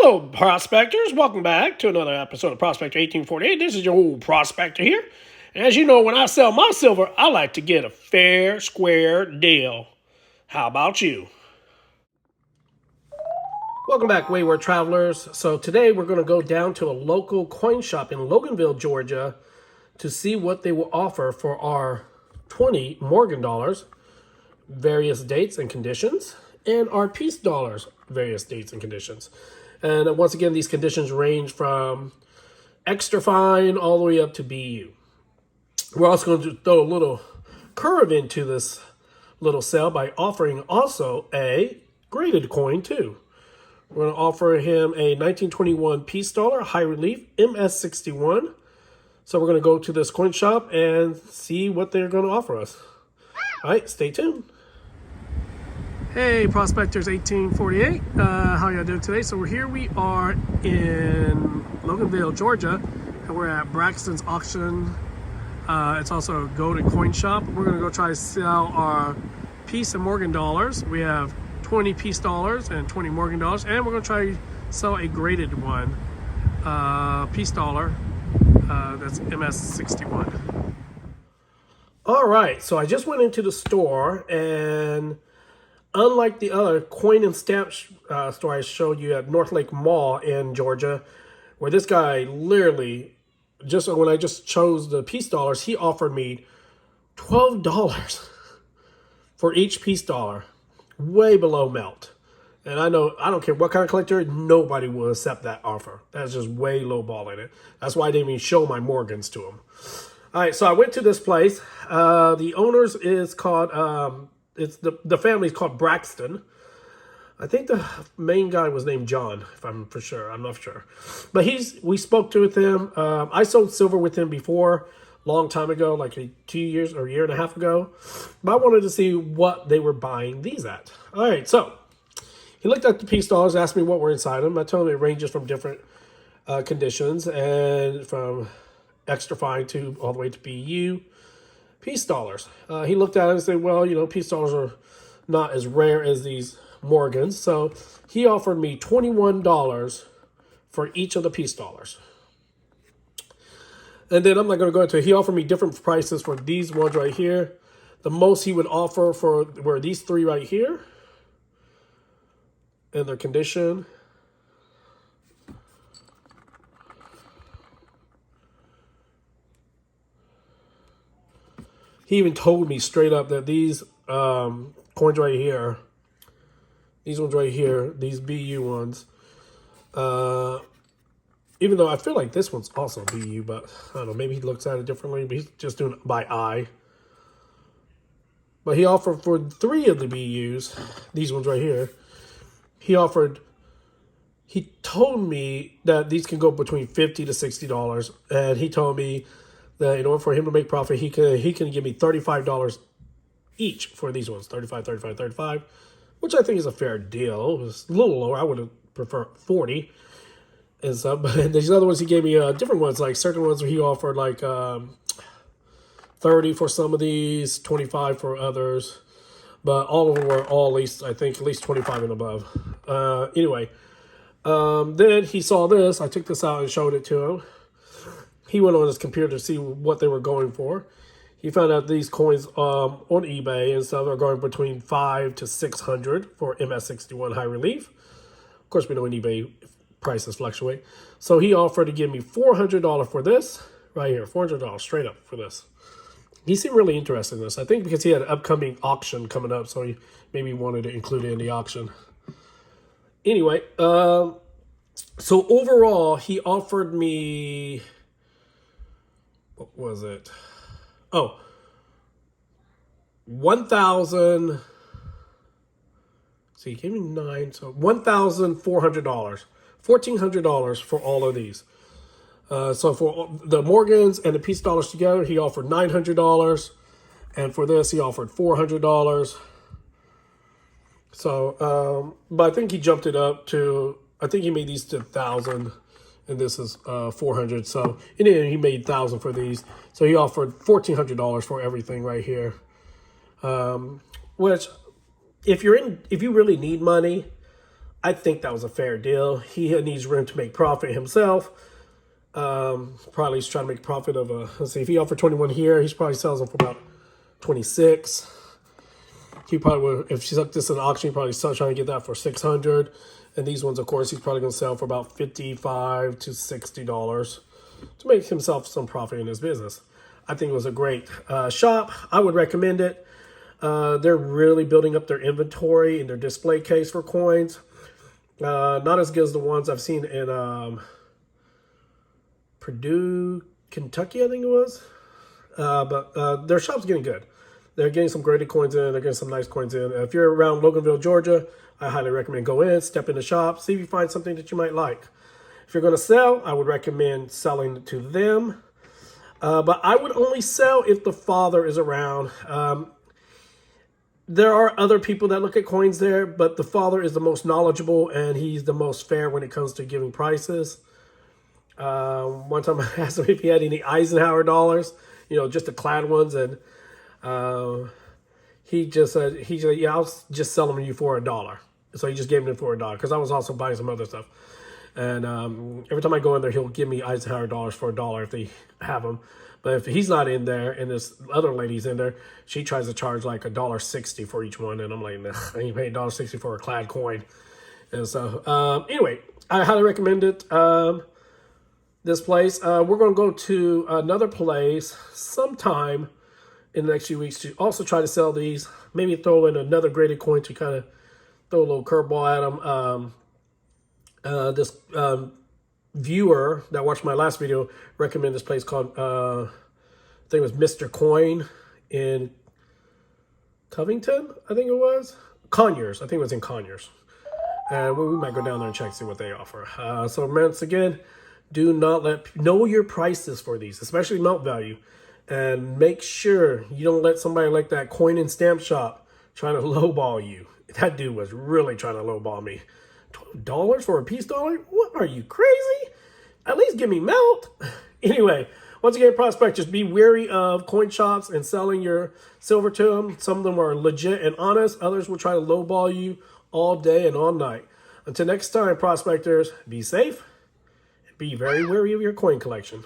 Hello, prospectors. Welcome back to another episode of Prospector 1848. This is your old prospector here. And as you know, when I sell my silver, I like to get a fair, square deal. How about you? Welcome back, wayward travelers. So today we're going to go down to a local coin shop in Loganville, Georgia, to see what they will offer for our 20 Morgan dollars, various dates and conditions, and our peace dollars, various dates and conditions. And once again, these conditions range from extra fine all the way up to BU. We're also going to throw a little curve into this little sale by offering also a graded coin too. We're going to offer him a 1921 peace dollar, high relief, MS61. So we're going to go to this coin shop and see what they're going to offer us. All right, stay tuned. Hey, Prospectors 1848. How y'all doing today? So we are in Loganville, Georgia, and we're at Braxton's auction. It's also a golden coin shop. We're going to go try to sell our peace and Morgan dollars. We have 20 peace dollars and 20 Morgan dollars, and we're going to try to sell a graded one, peace dollar, that's MS61. All right, so I just went into the store, and unlike the other coin and stamp store I showed you at North Lake Mall in Georgia, where this guy literally, just when I just chose the peace dollars, he offered me $12 for each peace dollar, way below melt. And I know, I don't care what kind of collector, nobody will accept that offer. That's just way low balling it. That's why I didn't even show my Morgans to him. All right, so I went to this place. The owners is called... It's the family's called Braxton. I think the main guy was named John, if I'm for sure. I'm not sure. But we spoke to with him. I sold silver with him before, long time ago, like 2 years or a year and a half ago. But I wanted to see what they were buying these at. All right, so he looked at the peace dollars, asked me what were inside them. I told him it ranges from different conditions, and from extra fine to all the way to BU. Peace dollars. He looked at it and said, well, peace dollars are not as rare as these Morgans. So he offered me $21 for each of the peace dollars. And then I'm not going to go into it. He offered me different prices for these ones right here. The most he would offer were these three right here. And their condition. He even told me straight up that these coins right here, these ones right here, these BU ones, even though I feel like this one's also BU, but I don't know, maybe he looks at it differently, but he's just doing it by eye. But he offered for 3 of the BUs, these ones right here, he told me that these can go between $50 to $60, and he told me that in order for him to make profit, he can give me $35 each for these ones. 35, 35, 35, which I think is a fair deal. It was a little lower. I would have preferred 40 and stuff. But these other ones, he gave me different ones. Like certain ones where he offered like 30 for some of these, 25 for others. But all of them were all at least 25 and above. Anyway, then he saw this. I took this out and showed it to him. He went on his computer to see what they were going for. He found out these coins on eBay and stuff are going between $500 to $600 for MS61 high relief. Of course, we know in eBay prices fluctuate. So he offered to give me $400 for this right here, $400 straight up for this. He seemed really interested in this. I think because he had an upcoming auction coming up, so he maybe wanted to include it in the auction. Anyway, so overall, he offered me... What was it? Oh, 1,000. See, he gave me 9, so $1,400, $1,400 for all of these. So for the Morgans and the peace dollars together, he offered $900, and for this, he offered $400. So, but I think he jumped it up to. I think he made these to 1,000. And this is 400. So in the end, he made 1,000 for these. So he offered $1,400 for everything right here. Which, if you really need money, I think that was a fair deal. He needs room to make profit himself. Probably he's trying to make profit of let's see, if he offered 21 here, he's probably sells them for about 26. He probably would, if she took this in auction, he probably still trying to get that for 600. And these ones, of course, he's probably going to sell for about $55 to $60 to make himself some profit in his business. I think it was a great shop. I would recommend it. They're really building up their inventory in their display case for coins. Not as good as the ones I've seen in Purdue, Kentucky, I think it was. But their shop's getting good. They're getting some graded coins in. They're getting some nice coins in. If you're around Loganville, Georgia, I highly recommend go in, step in the shop, see if you find something that you might like. If you're going to sell, I would recommend selling to them. But I would only sell if the father is around. There are other people that look at coins there, but the father is the most knowledgeable and he's the most fair when it comes to giving prices. One time I asked him if he had any Eisenhower dollars, just the clad ones, and he just said, yeah, I'll just sell them to you for $1. So he just gave them for $1 because I was also buying some other stuff. And every time I go in there, he'll give me Eisenhower dollars for $1 if they have them. But if he's not in there and this other lady's in there, she tries to charge like $1.60 for each one. And I'm like, nah, I ain't paying $1.60 for a clad coin. And so anyway, I highly recommend it. This place. We're going to go to another place sometime in the next few weeks to also try to sell these. Maybe throw in another graded coin to kind of throw a little curveball at them. This viewer that watched my last video recommended this place called, I think it was Mr. Coin in Covington, I think it was. Conyers. I think it was in Conyers. And we might go down there and check, see what they offer. So once again, do not know your prices for these, especially melt value. And make sure you don't let somebody like that coin and stamp shop trying to lowball you. That dude was really trying to lowball me. $12 for a piece dollar? What, are you crazy? At least give me melt. Anyway, once again, prospectors, be wary of coin shops and selling your silver to them. Some of them are legit and honest. Others will try to lowball you all day and all night. Until next time, prospectors, be safe and be very wary of your coin collection.